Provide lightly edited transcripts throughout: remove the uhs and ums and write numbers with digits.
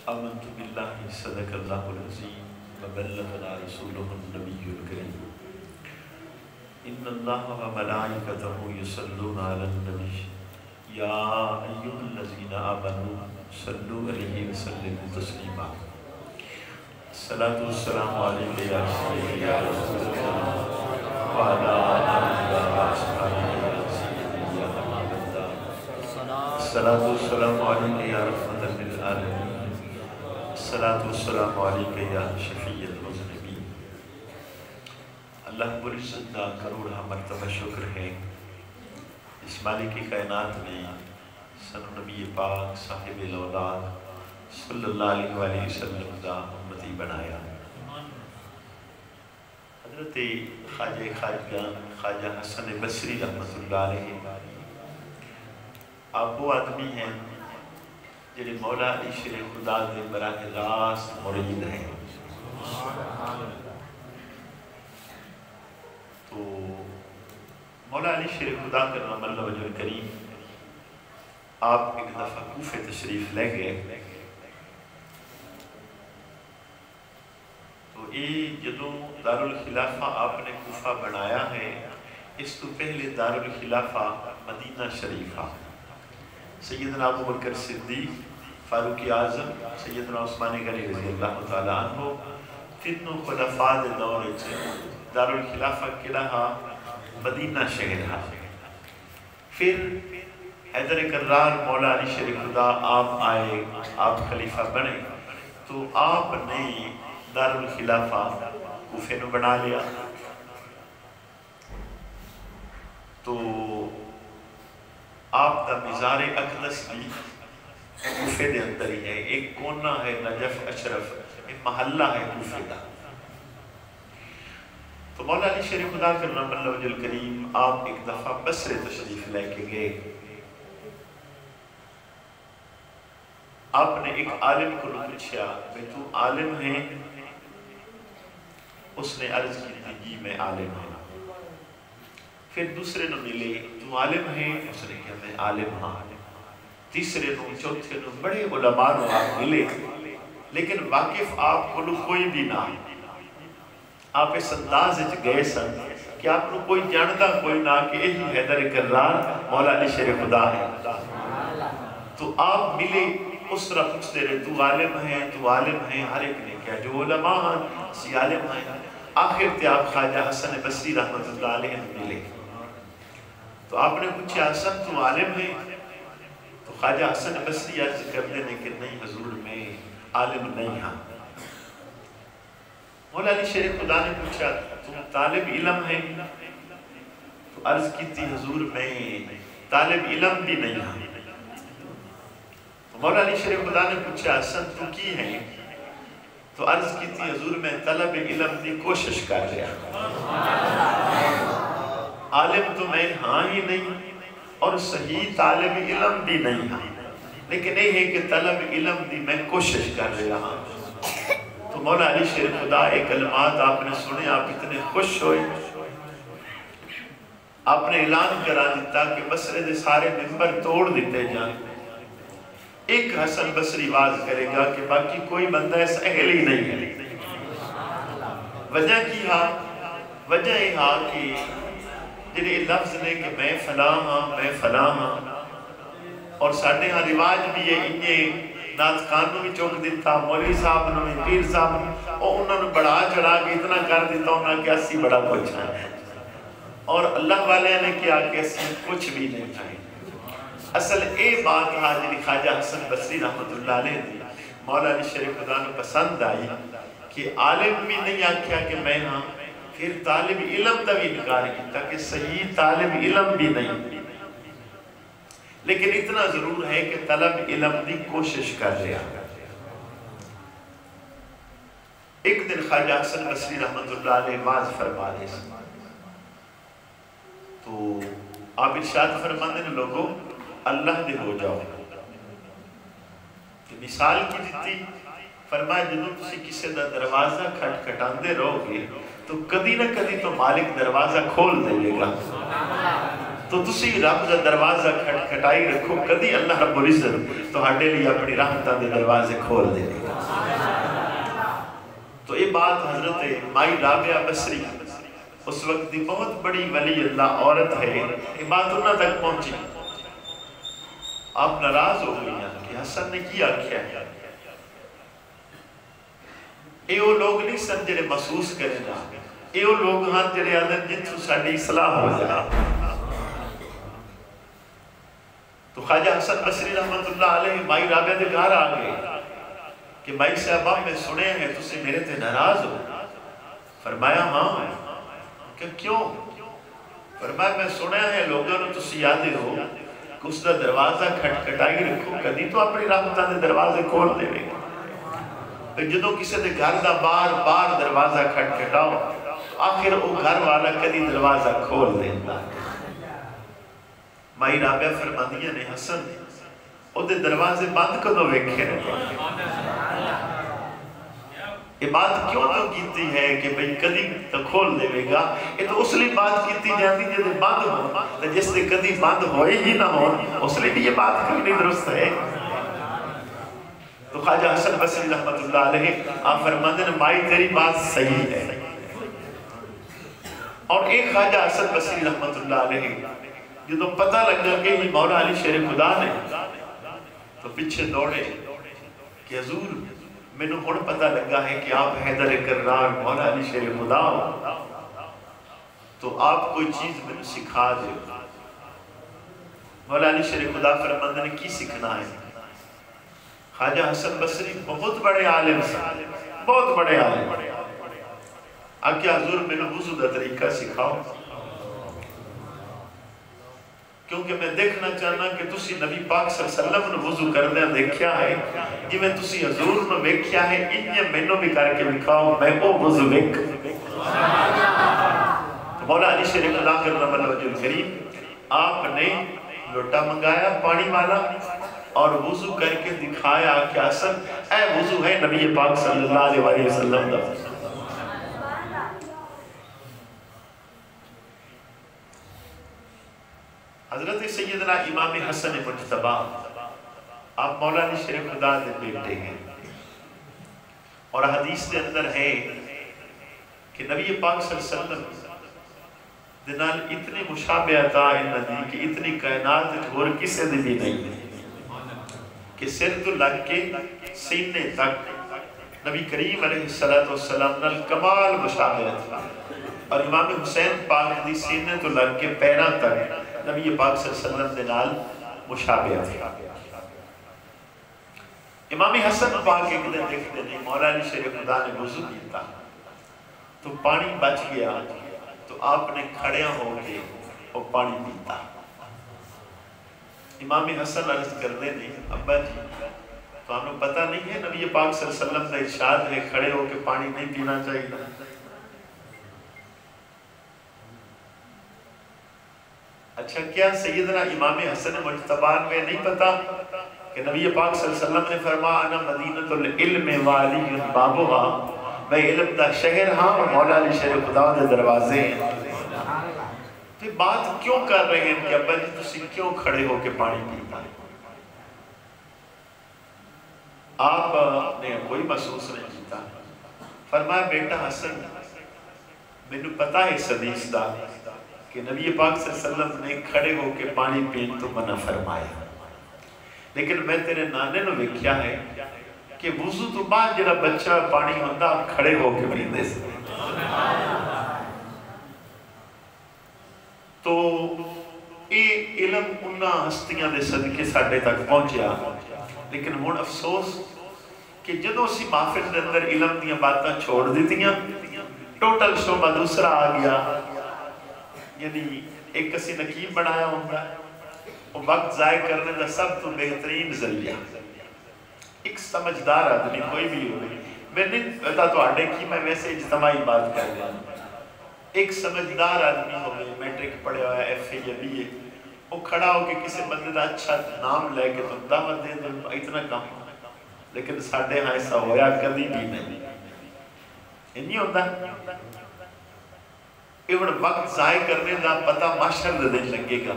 آمنت باللہ صدق اللہ العظیم وبلغنا رسولہ النبی الکریم ان اللہ وملائکتہ یصلون علی النبی یا ایھا الذین آمنوا صلوا علیہ وسلموا تسلیما الصلاۃ والسلام علیک یا رسول اللہ وعلی آلہ وصحبہ الصلاۃ والسلام علیک یا رحمۃ للعالمین الصلاۃ والسلام علیک یا شفیع المذنبین۔ اللہ رب العزت کا کروڑہ مرتبہ شکر ہے اس مالک کائنات نے سن نبی پاک صاحب الاولاد صلی اللہ علیہ وآلہ وسلم کا امتی بنایا۔ حضرت خواجہ حسن بصری رحمۃ اللہ علیہ آپ وہ آدمی ہیں جنہیں مولا علی شیر خدا دے براہ راست مرید ہیں۔ تو مولا علی شیر خدا کرم اللہ وجہ کریم آپ ایک دفعہ کوفے تشریف لے گئے تو یہ جدوں دارالخلافہ آپ نے کوفہ بنایا ہے، اس تو پہلے دارالخلافہ مدینہ شریفہ سیدنا ابو بکر صدیق، فاروق اعظم، سیدنا عثمان غنی رضی اللہ تعالیٰ عنہ تینوں خلفاء دے دور دارالخلافہ کہڑا مدینہ شہر ہے۔ پھر حیدر کرار مولا علی شیر خدا آپ آئے، آپ خلیفہ بنے تو آپ نے دارالخلافہ کوفے نو بنا لیا۔ تو آپ دا مزار اقدس بھی کوفے دے اندر ہی ہے، ایک کونا ہے نجف اشرف، ایک محلہ ہے کوفے دا۔ تو مولا علی شیر خدا کرم اللہ وجہ الکریم آپ ایک دفعہ بصرے تشریف لے کے گئے۔ آپ نے ایک عالم کو پوچھا کہ تو عالم ہے؟ اس نے عرض کی تھی جی میں عالم ہوں۔ پھر دوسرے نو ملے تو عالم ہے؟ اس نے کہا میں عالم ہاں۔ تیسرے نو، چوتھے نو، بڑے علماء نو آپ ملے لیکن واقف آپ کو کوئی بھی نہ۔ آپ اس انداز گئے سن کہ آپ کو کوئی جانتا کوئی نہ کہ یہی حیدر کرار مولا علی شیر خدا ہے۔ تو آپ ملے اس طرح پوچھتے رہے تو عالم ہیں، تو عالم ہیں، ہر ایک نے کیا جو علماء ہیں سی عالم ہیں۔ آخر تے آپ خواجہ حسن بصری رحمۃ اللہ علیہ ملے تو آپ نے پوچھا حسن تو عالم ہے؟ تو خواجہ حسن بصری عرض کر دینے کہ نہیں حضور میں عالم نہیں ہاں۔ مولا علی شیر خدا نے پوچھا تم طالب علم ہے؟ تو عرض کی تھی حضور میں طالب علم بھی نہیں ہاں۔ مولا علی شیر خدا نے پوچھا حسن تو کی ہے؟ تو عرض کی تھی حضور میں طلب علم کی کوشش کر رہا۔ عالم تو میں ہاں ہی نہیں اور صحیح طالب علم بھی نہیں ہاں، لیکن یہ ہے کہ طلب علم دی میں کوشش کر رہا ہاں۔ تو مولا علی شیر خدا ایک کلمات آپ نے سنے، آپ اتنے خوش ہوئے، آپ نے اعلان کرا دیتا کہ بصرے دے سارے ممبر توڑ دیتے جائیں، ایک حسن بصری واز کرے گا کہ باقی کوئی بندہ اس اہل ہی نہیں ہے۔ وجہ کی ہاں؟ وجہ ہی ہاں کہ جنہیں لفظ نے کہ میں فلاں ہاں، میں فلاں ہاں، اور ساڑھے ہاں رواج بھی ہے انہیں ناز خانوں بھی چوک دیتا، مولوی صاحب نے پیر صاحب نے اور انہوں نے بڑا چڑھا کے اتنا کر دیتا انہوں نے کہ اسی بڑا کچھ ہے، اور اللہ والے نے کیا کہ اسی کچھ بھی نہیں ہے۔ اصل اے بات حاضری خواجہ حسن بصری رحمت اللہ علیہ دی مولا علی شیر خدا نے پسند آئی کہ عالم بھی نہیں آکھیا کہ میں ہاں، پھر طالب علم دا بھی انکار کیتا کہ صحیح طالب علم بھی نہیں، لیکن اتنا ضرور ہے کہ طلب علم دی کوشش کر رہا۔ ایک دن خواجہ حسن بصری رحمت اللہ علیہ واز فرما دے تو آپ ارشاد فرمانے نے لوگوں اللہ دے ہو جاؤ۔ کہ مثال کی دیتی فرمایا جنہوں تسی کسی دا دروازہ کھٹ کھٹان دے رہو گے تو کدی نہ کدی تو مالک دروازہ کھول دے گا، تو تسی رب دا دروازہ کھٹ کھٹائی رکھو کدی اللہ رب العزت تہاڈے لیے اپنی رحمتاں دے دروازے کھول دے گا۔ تو یہ بات حضرت مائی رابعہ بصری اس وقت دی بہت بڑی ولی اللہ عورت ہے، یہ بات انہاں تک پہنچی۔ آپ ناراض ہو گئی ہیں کہ حسن نے کیا کیا ہے؟ اے وہ لوگ نہیں سن جڑے محسوس کریں گا، اے وہ لوگ ہاں جڑے آدھن جن ساڈی اصلاح ہو جائے۔ تو خواجہ حسن بصری رحمت اللہ علیہ مائی رابعہ دے گھر آ گئے کہ مائی صاحبہ میں سنے ہیں تسی میرے تے ناراض ہو؟ فرمایا ہاں، کہ کیوں؟ فرمایا میں سنے ہیں لوگوں نے تسی یادے ہو کہ اس دا دروازہ کھٹکھٹائی رکھو کدی تو اپنی رحمتاں دے دروازے کھول دے گا۔ جدوں کسی دے گھر دا بار بار دروازہ کھٹکھٹاؤ تو آخر وہ گھر والا کدی دروازہ کھول دیندا۔ مائی رابعہ فرماندیاں نے حسن او دے دروازے بند کدوں ویکھے رہے؟ یہ بات کیوں تو کیتی ہے کہ بھئی کدی تو کھول دے گا؟ یہ تو اس لیے بات کیتی جاتی جب بند ہو، جس سے کدی بند ہوئے ہی نہ ہو، اس لیے بھی یہ بات کرنی درست ہے۔ تو خواجہ حسن بصری رحمت اللہ علیہ آپ فرماندے ہیں مائی تیری بات صحیح ہے۔ اور ایک خواجہ حسن بصری رحمت اللہ علیہ جدو پتہ لگا کہ یہ مولا علی شیر خدا نے تو پیچھے دوڑے کہ حضور میں نے ہن پتہ لگا ہے کہ آپ حیدر کرار مولا علی شیر خدا ہو، تو آپ کوئی چیز میں نے سکھا دے۔ مولا علی شیر خدا فرماندے نے کی سکھنا ہے؟ خواجہ حسن بصری بہت بڑے عالم سے، بہت بڑے عالم، آکے حضور میں نے وضو دا طریقہ سکھاؤ، کیونکہ میں دیکھنا چاہنا کہ تسی نبی پاک صلی اللہ علیہ وسلم نے وضو کردے دیکھیا ہے، جی میں تسی حضور نے دیکھیا ہے، انہیں میں نے بھی کر کے دکھاؤ، میں وہ وضو دیکھ۔ تو مولا علی شیر خدا کرنا وجہ الکریم آپ نے لوٹا منگایا پانی والا اور وضو کر کے دکھایا کہ حسن اے وضو ہے نبی پاک صلی اللہ علیہ وسلم دا۔ حضرت سیدنا امام حسن مجتبی آپ مولا علی شیر خدا دے بیٹے ہیں، اور حدیث دے اندر ہے کہ نبی پاک صلی اللہ علیہ وسلم دنال اتنی مشابہت آئین دی کہ اتنی کائنات اور کسے دی بھی نہیں کہ سر تو لگ کے سینے تک نبی کریم علیہ السلام نال کمال مشابہت، اور امام حسین پاک دی سینے تو لگ کے پیرہ تک نبی پاک صلی اللہ علیہ وسلم دنال مشابہت ہے۔ امام حسن پاک ایک دن دیکھتے نہیں مولا علی شیر خدا نے وضو کیتا تو پانی بچ گیا، تو آپ نے کھڑیاں ہو کے وہ پانی پیتا۔ امام حسن عرض کردے نہیں ابا جی تو ہم نے پتہ نہیں ہے نبی پاک صلی اللہ علیہ وسلم کا ارشاد ہے کھڑے ہو کے پانی نہیں پینا چاہیے؟ اچھا کیا سیدنا امام حسن مجتبی میں نہیں پتا کہ نبی پاک صلی اللہ علیہ وسلم نے فرمایا انا مدینۃ العلم والی بابها، میں علم دا شہر ہاں اور مولا علی شیر خدا دے دروازے ہیں۔ تو بات کیوں کر رہے ہیں کہ ابا جی تسی کیوں کھڑے ہو کے پانی پیتا ہے؟ آپ نے کوئی محسوس نہیں کیتا۔ فرمایا بیٹا حسن مینوں پتا ہے اس حدیث دا کہ نبی پاک صلی اللہ علیہ وسلم نے کھڑے ہو کے پانی پین تو منع فرمایا، لیکن میں تیرے نانے نے ویکھیا ہے کہ وضو تو بعد جڑا بچہ پانی ہوندا آپ کھڑے ہو کے پیندے سے۔ تو یہ علم انہاں ہستیاں دے صدقے ساڈے تک پہنچیا، لیکن ہن افسوس کہ جدوں اسی محفل دے اندر علم دیاں باتاں چھوڑ دیتیاں ٹوٹل شعبہ دوسرا آ گیا، یعنی ایک کسی نقیب بنایا ہوتا ہے، وہ وقت ضائع کرنے کا سب تو بہترین ذریعہ۔ ایک سمجھدار آدمی کوئی بھی ہوئی، میں نہیں پتا تو آڈے کی میں ویسے اجتماعی بات کر رہا ہوں، ایک سمجھدار آدمی ہوئے میٹرک پڑھے ہوا ہے ایف اے یا بی اے، وہ کھڑا ہو کے کسی بندے کا اچھا نام لے کے تو دعوت دے دو اتنا کم، لیکن ساڑھے ہاں ایسا ہویا کبھی بھی نہیں، یہ نہیں ہوتا۔ ایوڑ وقت ضائع کرنے کا پتہ معاشر دے دن لگے گا،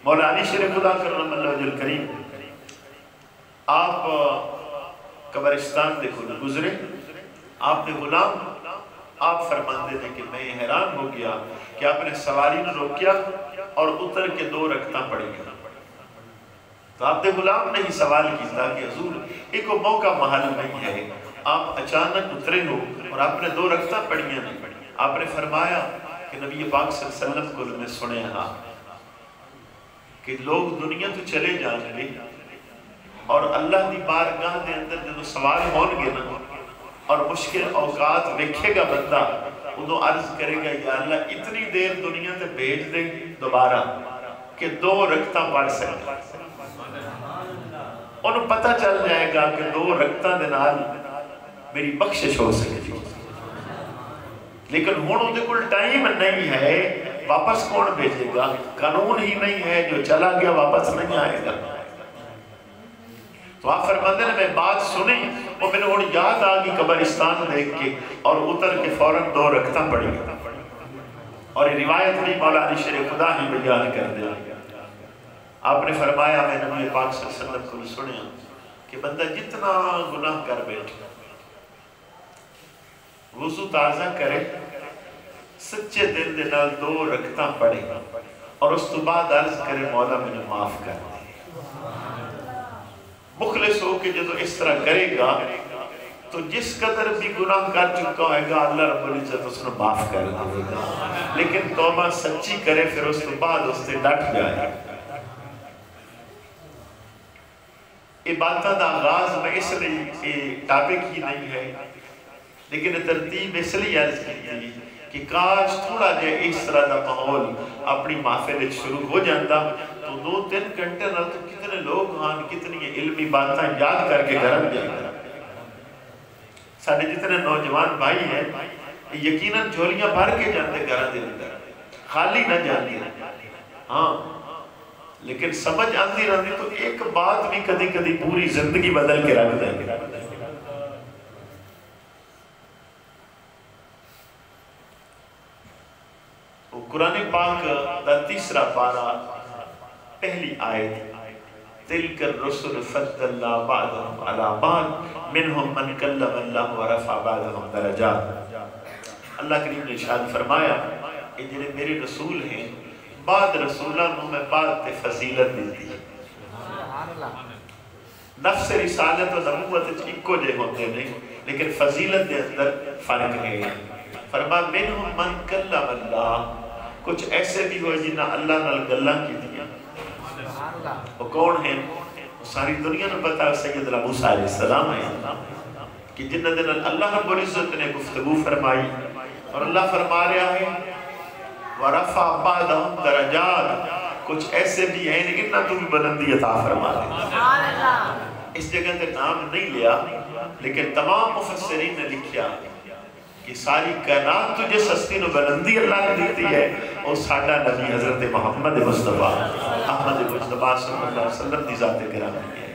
مولا علی شیر خدا کرم اللہ وجہ الکریم آپ قبرستان دے کو گزرے، آپ نے غلام آپ فرماندے نے کہ میں حیران ہو گیا کہ آپ نے سواری نے روکیا اور اتر کے 2 رکعتاں پڑھی گیا۔ تو آپ نے غلام نے ہی سوال کیتا کہ حضور ایک موقع محل نہیں ہے، آپ اچانک اترے ہو اور آپ نے 2 رکعتاں پڑھیاں نہیں۔ آپ نے فرمایا کہ نبی پاک صلی اللہ علیہ وسلم کو میں سنے ہاں کہ لوگ دنیا تو چلے جان گے اور اللہ دی بارگاہ دے اندر جدو سوال ہون گے نا اور مشکل اوقات ویکھے گا بندہ، ادو عرض کرے گا یا اللہ اتنی دیر دنیا تے بھیج دے دوبارہ کہ 2 رکعتاں پڑھ سکے۔ انہوں پتہ چل جائے گا کہ 2 رکعتاں دے نال میری بخشش ہو سکتی، لیکن ہن اودے کول ٹائم نہیں ہے، واپس کون بھیجے گا؟ قانون ہی نہیں ہے، جو چلا گیا واپس نہیں آئے گا۔ تو آپ فرماندے نے میں بات سنی اور میں نے اور یاد آگی قبرستان دیکھ کے اور اتر کے فوراً 2 رکعتاں پڑھی، اور یہ روایت بھی مولا علی شیر خدا ہی بیان کر دیا۔ آپ نے فرمایا میں نبی پاک صلی اللہ علیہ وسلم کو سنیا کہ بندہ جتنا گناہ کر بیٹھے وضو تازہ کرے، سچے دل دے نال 2 رکعتاں پڑھے اور اس تو بعد عرض کرے مولا میں نے معاف کر دے۔ مخلص ہو کہ جدو اس طرح کرے گا تو جس قدر بھی گناہ کر چکا ہوئے گا اللہ رب العزت اس نے معاف کر دے گا، لیکن توبہ سچی کرے پھر اس تو بعد اس سے ڈٹ جائے۔ عبادت دا آغاز میں اس لیے ٹاپک ہی نہیں ہے، لیکن ترتیب اس لیے عرض کی کہ کاش تھوڑا جے اس طرح دا ماحول اپنی محفل شروع ہو جاتا تو 2-3 گھنٹے نال تو کتنے لوگ ہاں کتنی علمی باتاں یاد کر کے گھر جائیں۔ سارے جتنے نوجوان بھائی ہیں یقیناً جھولیاں بھر کے جاتے گھر دے اندر، خالی نہ جاتی ہاں، لیکن سمجھ آتی رہتی تو ایک بات بھی کدی کدی پوری زندگی بدل کے رکھ دیں گے۔ قرآن پاک دا 3 پارہ پہلی آیت تلک الرسل فضلنا بعضهم علی بعض منہم من کلم اللہ ورفع بعضهم درجات۔ اللہ کریم نے ارشاد فرمایا کہ جنہیں میرے رسول ہیں بعد رسولوں میں بعد تے فضیلت دیتی ہے۔ نفس رسالت و نبوت ایکو جے ہوتے ہیں لیکن فضیلت دے اندر فرق ہے۔ فرما منہم من کلم اللہ، کچھ ایسے بھی ہوئے جنہاں اللہ نال گلہ کی دیا۔ وہ کون ہیں؟ ساری دنیا نے پتا سیدنا موسیٰ علیہ السلام ہے کہ جنہ دن اللہ رب العزت نے گفتگو فرمائی اور اللہ فرما رہا ہے وَرَفَعَ بَعْدَهُمْ دَرَجَاتٍ، کچھ ایسے بھی ہیں انہاں تو بھی بلندی عطا فرما دے۔ اس جگہ تے نام نہیں لیا لیکن تمام مفسرین نے لکھیا کہ ساری کائنات تجھے سستی نو بلندی اللہ نے دیتی ہے اور ساڈا نبی حضرت محمد مصطفیٰ احمد مجتبیٰ صلی اللہ علیہ وسلم دی ذات گرامی ہے۔